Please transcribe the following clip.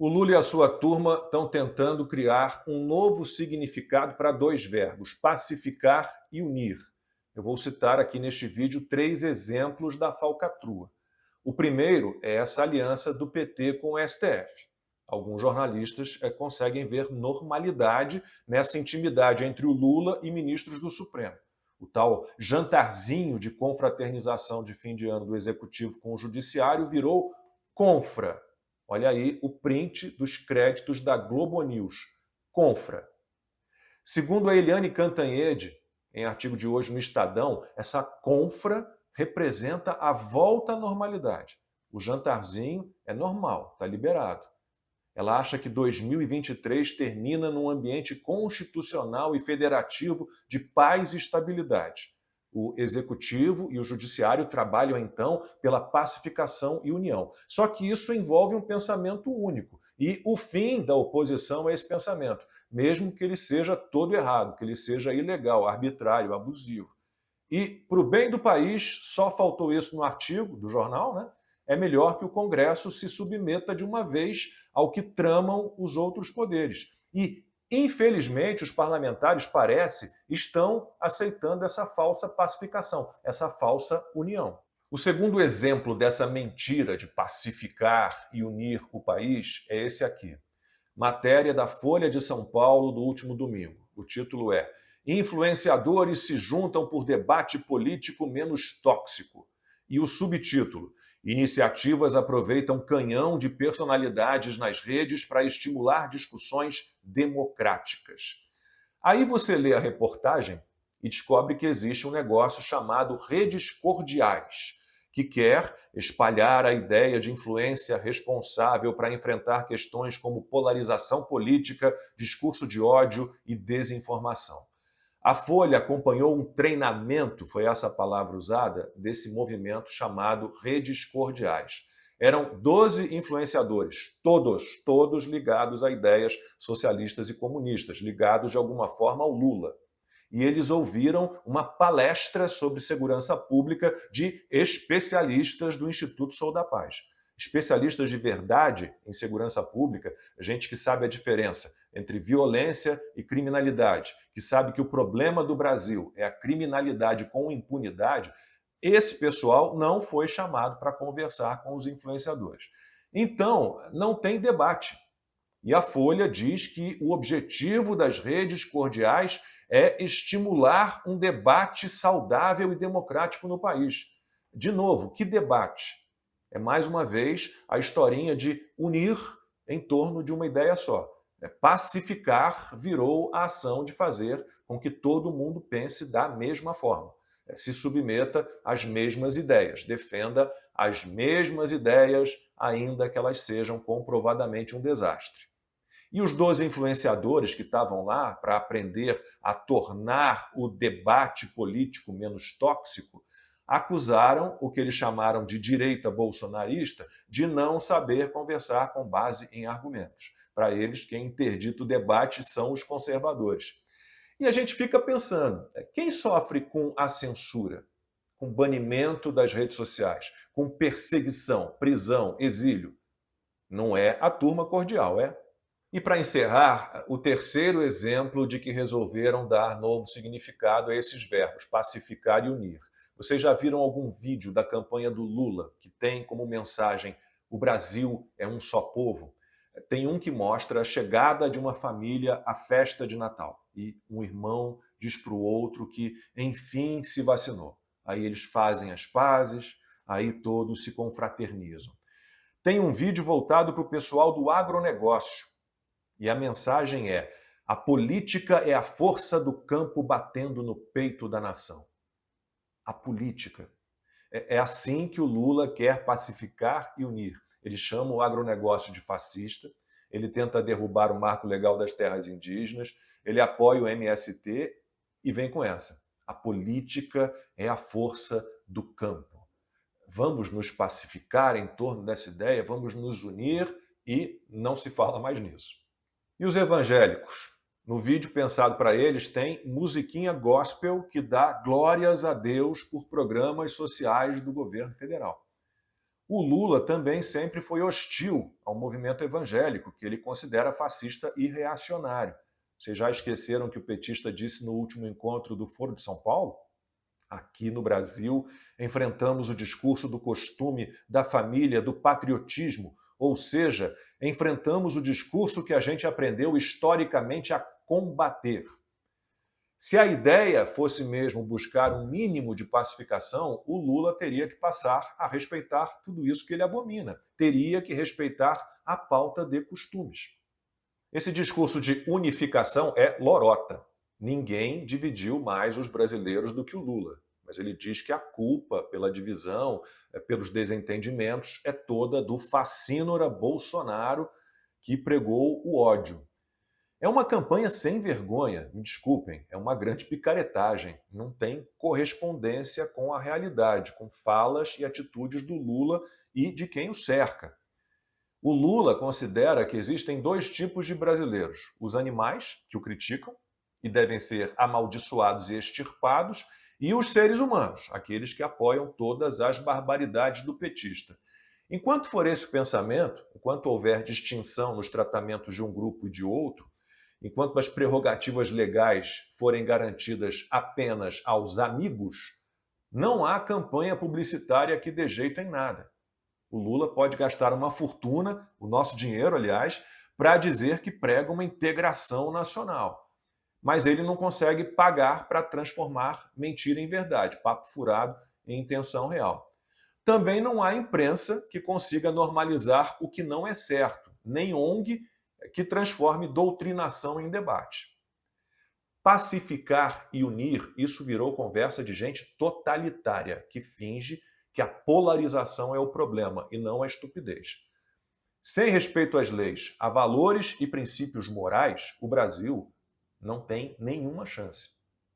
O Lula e a sua turma estão tentando criar um novo significado para dois verbos, pacificar e unir. Eu vou citar aqui neste vídeo 3 exemplos da falcatrua. O primeiro é essa aliança do PT com o STF. Alguns jornalistas conseguem ver normalidade nessa intimidade entre o Lula e ministros do Supremo. O tal jantarzinho de confraternização de fim de ano do Executivo com o Judiciário virou confra. Olha aí o print dos créditos da Globo News. Confra. Segundo a Eliane Cantanhede, em artigo de hoje no Estadão, essa confra representa a volta à normalidade. O jantarzinho é normal, está liberado. Ela acha que 2023 termina num ambiente constitucional e federativo de paz e estabilidade. O Executivo e o Judiciário trabalham, então, pela pacificação e união. Só que isso envolve um pensamento único. E o fim da oposição é esse pensamento, mesmo que ele seja todo errado, que ele seja ilegal, arbitrário, abusivo. E, para o bem do país, só faltou isso no artigo do jornal, né? É melhor que o Congresso se submeta de uma vez ao que tramam os outros poderes. E, infelizmente, os parlamentares, parece, estão aceitando essa falsa pacificação, essa falsa união. O segundo exemplo dessa mentira de pacificar e unir o país é esse aqui. Matéria da Folha de São Paulo do último domingo. O título é Influenciadores se juntam por debate político menos tóxico. E o subtítulo, Iniciativas aproveitam canhão de personalidades nas redes para estimular discussões democráticas. Aí você lê a reportagem e descobre que existe um negócio chamado redes cordiais, que quer espalhar a ideia de influência responsável para enfrentar questões como polarização política, discurso de ódio e desinformação. A Folha acompanhou um treinamento, foi essa a palavra usada, desse movimento chamado Redes Cordiais. Eram 12 influenciadores, todos ligados a ideias socialistas e comunistas, ligados de alguma forma ao Lula. E eles ouviram uma palestra sobre segurança pública de especialistas do Instituto Sou da Paz. Especialistas de verdade em segurança pública, gente que sabe a diferença entre violência e criminalidade, que sabe que o problema do Brasil é a criminalidade com impunidade. Esse pessoal não foi chamado para conversar com os influenciadores. Então, não tem debate. E a Folha diz que o objetivo das redes cordiais é estimular um debate saudável e democrático no país. De novo, que debate? É mais uma vez a historinha de unir em torno de uma ideia só. Pacificar virou a ação de fazer com que todo mundo pense da mesma forma. Se submeta às mesmas ideias, defenda as mesmas ideias, ainda que elas sejam comprovadamente um desastre. E os 12 influenciadores que estavam lá para aprender a tornar o debate político menos tóxico, acusaram o que eles chamaram de direita bolsonarista de não saber conversar com base em argumentos. Para eles, quem interdita o debate são os conservadores. E a gente fica pensando, quem sofre com a censura, com banimento das redes sociais, com perseguição, prisão, exílio? Não é a turma cordial, é? E para encerrar, o terceiro exemplo de que resolveram dar novo significado a esses verbos, pacificar e unir. Vocês já viram algum vídeo da campanha do Lula que tem como mensagem o Brasil é um só povo? Tem um que mostra a chegada de uma família à festa de Natal e um irmão diz para o outro que, enfim, se vacinou. Aí eles fazem as pazes, aí todos se confraternizam. Tem um vídeo voltado para o pessoal do agronegócio e a mensagem é: a política é a força do campo batendo no peito da nação. A política. É assim que o Lula quer pacificar e unir. Ele chama o agronegócio de fascista, ele tenta derrubar o marco legal das terras indígenas, ele apoia o MST e vem com essa. A política é a força do campo. Vamos nos pacificar em torno dessa ideia, vamos nos unir e não se fala mais nisso. E os evangélicos? No vídeo pensado para eles tem musiquinha gospel que dá glórias a Deus por programas sociais do governo federal. O Lula também sempre foi hostil ao movimento evangélico, que ele considera fascista e reacionário. Vocês já esqueceram que o petista disse no último encontro do Foro de São Paulo? Aqui no Brasil, enfrentamos o discurso do costume, da família, do patriotismo, ou seja, enfrentamos o discurso que a gente aprendeu historicamente a combater. Se a ideia fosse mesmo buscar um mínimo de pacificação, o Lula teria que passar a respeitar tudo isso que ele abomina, teria que respeitar a pauta de costumes. Esse discurso de unificação é lorota. Ninguém dividiu mais os brasileiros do que o Lula, mas ele diz que a culpa pela divisão, pelos desentendimentos, é toda do facínora Bolsonaro, que pregou o ódio. É uma campanha sem vergonha, me desculpem, é uma grande picaretagem, não tem correspondência com a realidade, com falas e atitudes do Lula e de quem o cerca. O Lula considera que existem dois tipos de brasileiros: os animais, que o criticam e devem ser amaldiçoados e extirpados, e os seres humanos, aqueles que apoiam todas as barbaridades do petista. Enquanto for esse o pensamento, enquanto houver distinção nos tratamentos de um grupo e de outro, enquanto as prerrogativas legais forem garantidas apenas aos amigos, não há campanha publicitária que dê jeito em nada. O Lula pode gastar uma fortuna, o nosso dinheiro, aliás, para dizer que prega uma integração nacional. Mas ele não consegue pagar para transformar mentira em verdade, papo furado em intenção real. Também não há imprensa que consiga normalizar o que não é certo, nem ONG que transforme doutrinação em debate. Pacificar e unir, isso virou conversa de gente totalitária, que finge que a polarização é o problema e não a estupidez. Sem respeito às leis, a valores e princípios morais, o Brasil não tem nenhuma chance.